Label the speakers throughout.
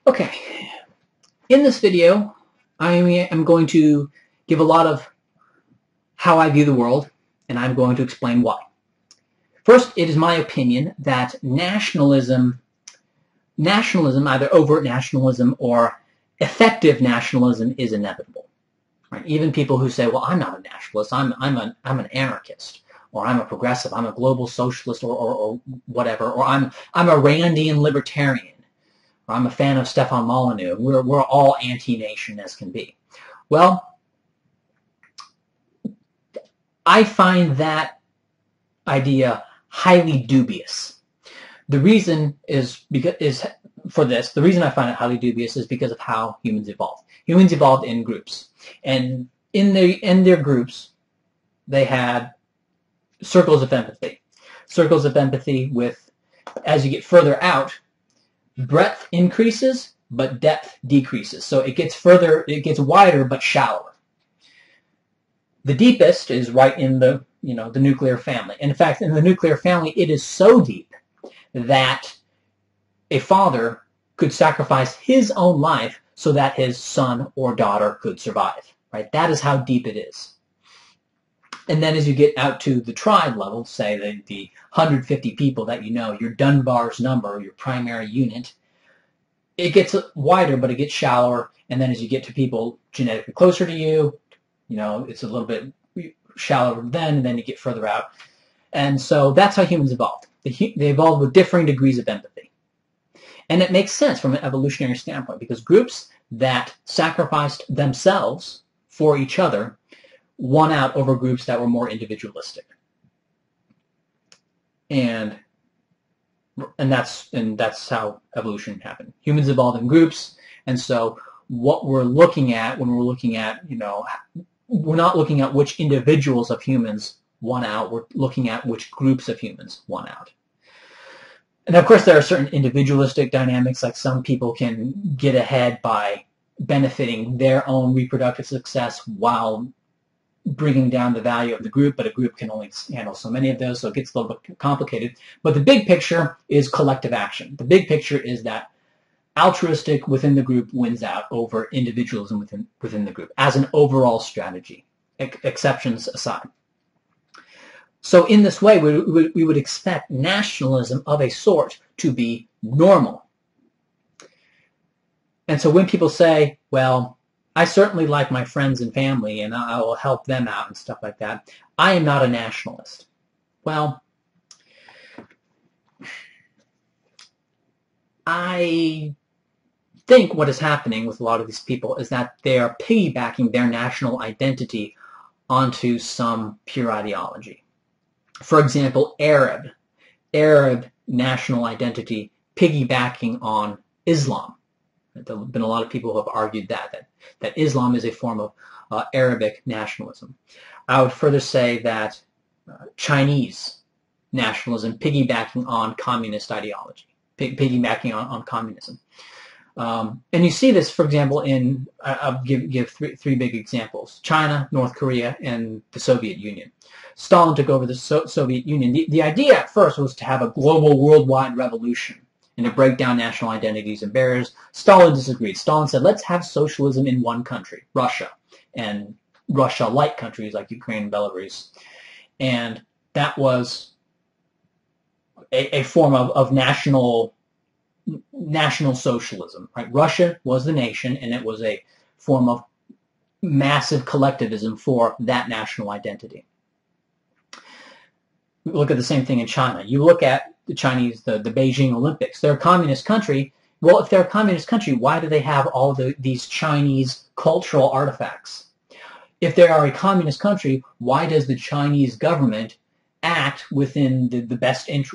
Speaker 1: Okay, in this video, I am going to give a lot of how I view the world, and I'm going to explain why. First, it is my opinion that nationalism, either overt nationalism or effective nationalism, is inevitable. Right? Even people who say, well, I'm not a nationalist, I'm an anarchist, or I'm a progressive, I'm a global socialist, or whatever, or I'm a Randian libertarian, or I'm a fan of Stefan Molyneux. We're all anti-nation as can be. Well, I find that idea highly dubious. The reason for this. The reason I find it highly dubious is because of how humans evolved. Humans evolved in groups, and in their groups, they had circles of empathy. Circles of empathy with, as you get further out, breadth increases, but depth decreases. So it gets wider, but shallower. The deepest is right in the nuclear family. And in fact, in the nuclear family, it is so deep that a father could sacrifice his own life so that his son or daughter could survive. Right? That is how deep it is. And then as you get out to the tribe level, say the 150 people that you know, your Dunbar's number, your primary unit, it gets wider, but it gets shallower. And then as you get to people genetically closer to you, it's a little bit shallower then, and then you get further out. And so that's how humans evolved. They evolved with differing degrees of empathy. And it makes sense from an evolutionary standpoint, because groups that sacrificed themselves for each other won out over groups that were more individualistic. And that's how evolution happened. Humans evolved in groups, and so what we're looking at when we're looking at, we're not looking at which individuals of humans won out, we're looking at which groups of humans won out. And of course there are certain individualistic dynamics, like some people can get ahead by benefiting their own reproductive success while bringing down the value of the group, but a group can only handle so many of those, so it gets a little bit complicated. But the big picture is collective action. The big picture is that altruistic within the group wins out over individualism within the group as an overall strategy, exceptions aside. So in this way, we would expect nationalism of a sort to be normal. And so when people say, well, I certainly like my friends and family, and I will help them out and stuff like that, I am not a nationalist. Well, I think what is happening with a lot of these people is that they are piggybacking their national identity onto some pure ideology. For example, Arab national identity piggybacking on Islam. There have been a lot of people who have argued that Islam is a form of Arabic nationalism. I would further say that Chinese nationalism piggybacking on communist ideology, piggybacking on communism. And you see this, for example, I'll give three big examples: China, North Korea, and the Soviet Union. Stalin took over the Soviet Union. The idea at first was to have a global, worldwide revolution and to break down national identities and barriers. Stalin disagreed. Stalin said, let's have socialism in one country, Russia, and Russia-like countries like Ukraine and Belarus. And that was a form of national socialism. Right? Russia was the nation, and it was a form of massive collectivism for that national identity. Look at the same thing in China. You look at the Chinese, the Beijing Olympics. They're a communist country. Well, if they're a communist country, why do they have all these Chinese cultural artifacts? If they are a communist country, why does the Chinese government act within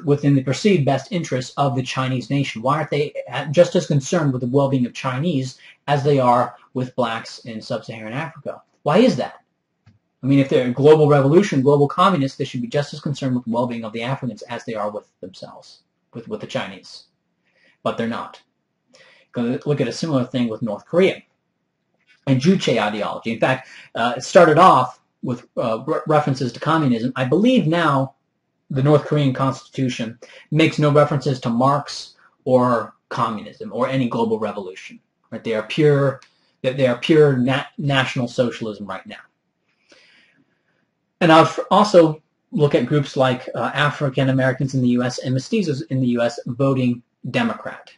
Speaker 1: within the perceived best interests of the Chinese nation? Why aren't they just as concerned with the well-being of Chinese as they are with blacks in sub-Saharan Africa? Why is that? I mean, if they're a global revolution, global communists, they should be just as concerned with the well-being of the Africans as they are with themselves, with the Chinese. But they're not. Look at a similar thing with North Korea and Juche ideology. In fact, it started off with references to communism. I believe now the North Korean constitution makes no references to Marx or communism or any global revolution. Right? They are pure National Socialism right now. And I'll also look at groups like African Americans in the U.S. and mestizos in the U.S. voting Democrat.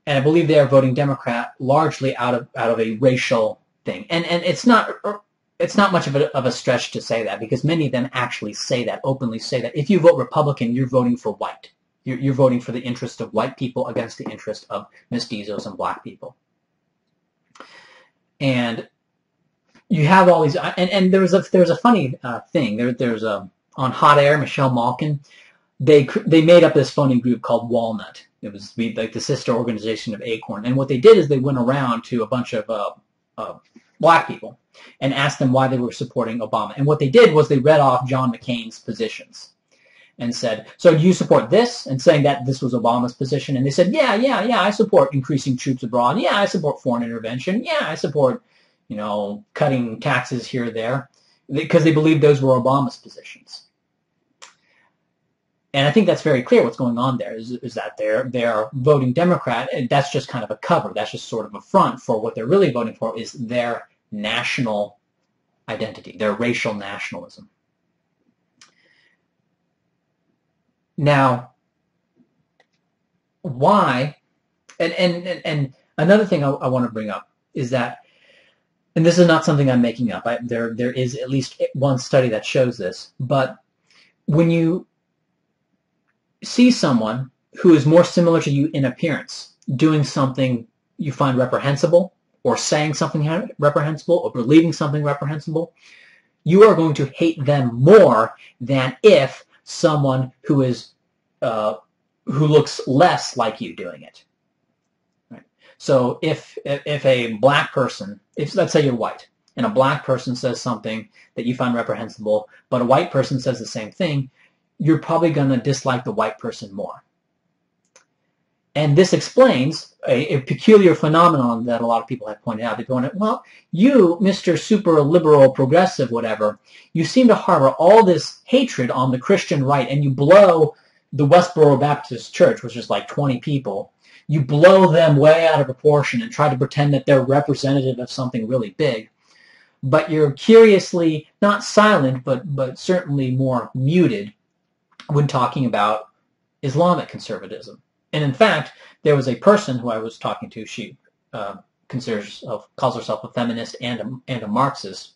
Speaker 1: And I believe they are voting Democrat largely out of a racial thing. And it's not much of a stretch to say that, because many of them actually say that, openly say that. If you vote Republican, you're voting for white. You're voting for the interest of white people against the interest of mestizos and black people. And you have all these, and there's a funny thing. There's on Hot Air, Michelle Malkin, they made up this funny group called Walnut. It was like the sister organization of Acorn. And what they did is they went around to a bunch of black people and asked them why they were supporting Obama. And what they did was they read off John McCain's positions and said, so do you support this? And saying that this was Obama's position. And they said, yeah, I support increasing troops abroad. Yeah, I support foreign intervention. Yeah, I support, cutting taxes here or there, because they believed those were Obama's positions. And I think that's very clear what's going on there, is that they're voting Democrat, and that's just kind of a cover. That's just sort of a front for what they're really voting for, is their national identity, their racial nationalism. Now, why, and another thing I want to bring up is that, and this is not something I'm making up, there is at least one study that shows this, but when you see someone who is more similar to you in appearance doing something you find reprehensible, or saying something reprehensible, or believing something reprehensible, you are going to hate them more than if someone who is who looks less like you doing it. Right? So if a black person, let's say you're white, and a black person says something that you find reprehensible, but a white person says the same thing, you're probably going to dislike the white person more. And this explains a peculiar phenomenon that a lot of people have pointed out. They're going, well, you, Mr. Super Liberal Progressive, whatever, you seem to harbor all this hatred on the Christian right, and you blow the Westboro Baptist Church, which is like 20 people, you blow them way out of proportion and try to pretend that they're representative of something really big. But you're curiously not silent, but certainly more muted when talking about Islamic conservatism. And in fact, there was a person who I was talking to. She calls herself a feminist and a Marxist.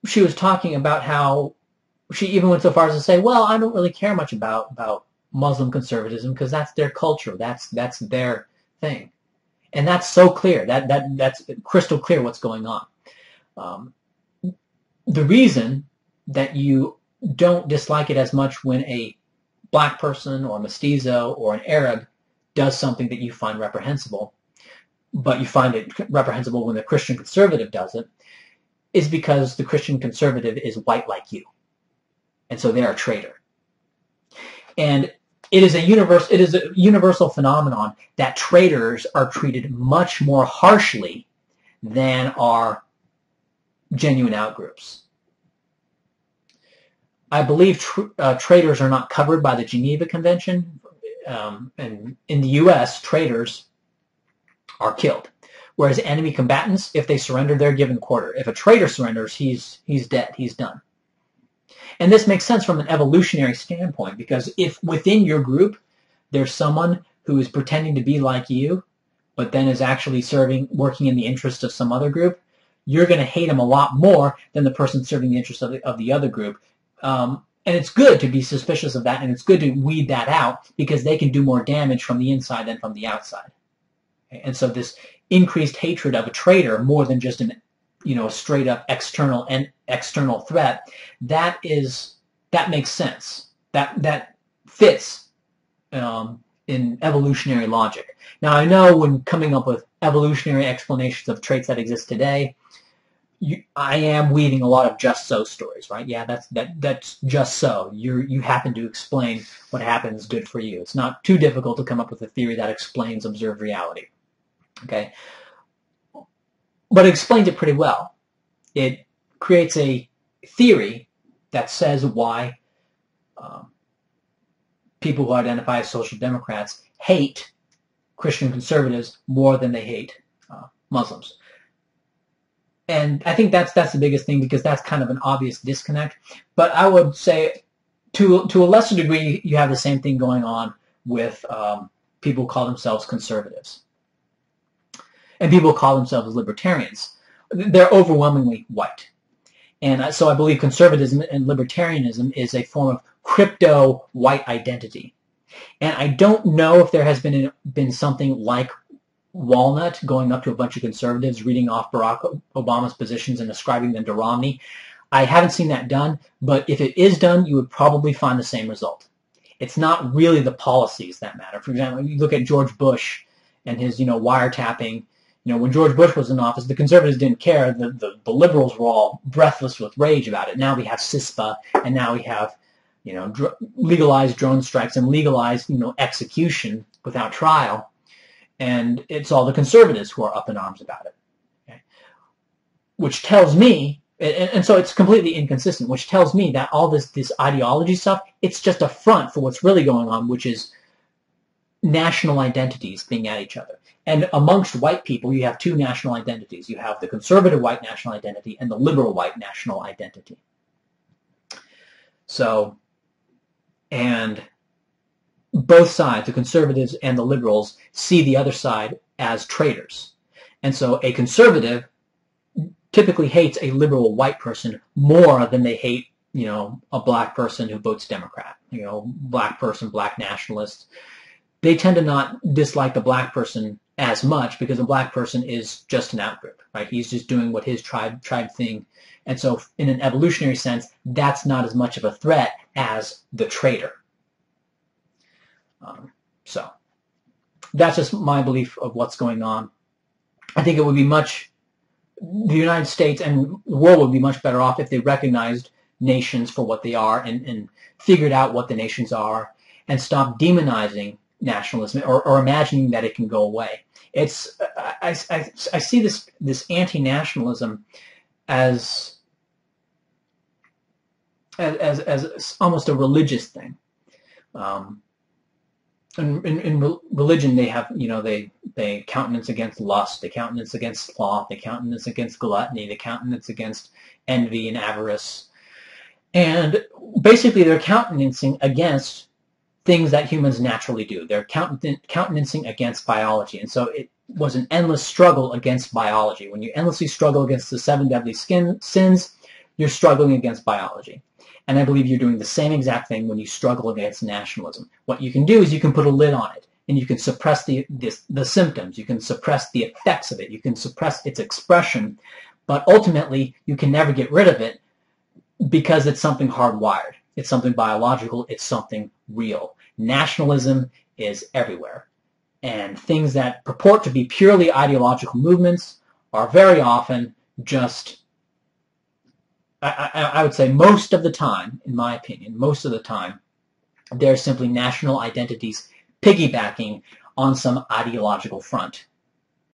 Speaker 1: She was talking about how she even went so far as to say, well, I don't really care much about Muslim conservatism because that's their culture. That's their thing. And that's so clear. That's crystal clear what's going on. The reason that you don't dislike it as much when a black person or a mestizo or an Arab does something that you find reprehensible, but you find it reprehensible when the Christian conservative does it, is because the Christian conservative is white like you. And so they're a traitor. And it is a universal phenomenon that traitors are treated much more harshly than are genuine outgroups. I believe traitors are not covered by the Geneva Convention, and in the U.S., traitors are killed, whereas enemy combatants, if they surrender, they're given quarter. If a traitor surrenders, he's dead, he's done. And this makes sense from an evolutionary standpoint, because if within your group there's someone who is pretending to be like you, but then is actually working in the interest of some other group, you're going to hate him a lot more than the person serving the interest of the other group. And it's good to be suspicious of that, and it's good to weed that out, because they can do more damage from the inside than from the outside. Okay? And so this increased hatred of a traitor, more than just a straight up external threat, that makes sense. That fits in evolutionary logic. Now, I know when coming up with evolutionary explanations of traits that exist today, I am weaving a lot of just so stories, right? Yeah, that's just so. You happen to explain what happens, good for you. It's not too difficult to come up with a theory that explains observed reality. Okay? But it explains it pretty well. It creates a theory that says why people who identify as social democrats hate Christian conservatives more than they hate Muslims. And I think that's the biggest thing, because that's kind of an obvious disconnect. But I would say to a lesser degree, you have the same thing going on with people who call themselves conservatives. And people who call themselves libertarians. They're overwhelmingly white. And so I believe conservatism and libertarianism is a form of crypto-white identity. And I don't know if there has been something like Walnut going up to a bunch of conservatives, reading off Barack Obama's positions and ascribing them to Romney. I haven't seen that done, but if it is done, you would probably find the same result. It's not really the policies that matter. For example, you look at George Bush and his, wiretapping. When George Bush was in office, the conservatives didn't care. The liberals were all breathless with rage about it. Now we have CISPA, and now we have, legalized drone strikes and legalized, execution without trial. And it's all the conservatives who are up in arms about it. Okay? Which tells me, and so it's completely inconsistent, which tells me that all this ideology stuff, it's just a front for what's really going on, which is national identities being at each other. And amongst white people, you have two national identities. You have the conservative white national identity and the liberal white national identity. So, and both sides, the conservatives and the liberals, see the other side as traitors. And so a conservative typically hates a liberal white person more than they hate, a black person who votes Democrat. Black person, black nationalist. They tend to not dislike the black person as much because the black person is just an outgroup, right? He's just doing what his tribe thing. And so in an evolutionary sense, that's not as much of a threat as the traitor. So that's just my belief of what's going on. I think it would be the United States and the world would be much better off if they recognized nations for what they are and figured out what the nations are and stopped demonizing nationalism or imagining that it can go away. I see this anti-nationalism as almost a religious thing. In religion, they have, they countenance against lust, they countenance against sloth, they countenance against gluttony, they countenance against envy and avarice. And basically they're countenancing against things that humans naturally do. They're countenancing against biology. And so it was an endless struggle against biology. When you endlessly struggle against the 7 deadly sins, you're struggling against biology. And I believe you're doing the same exact thing when you struggle against nationalism. What you can do is you can put a lid on it, and you can suppress the symptoms. You can suppress the effects of it. You can suppress its expression. But ultimately, you can never get rid of it because it's something hardwired. It's something biological. It's something real. Nationalism is everywhere. And things that purport to be purely ideological movements are very often just, I would say most of the time, in my opinion, most of the time, they're simply national identities piggybacking on some ideological front.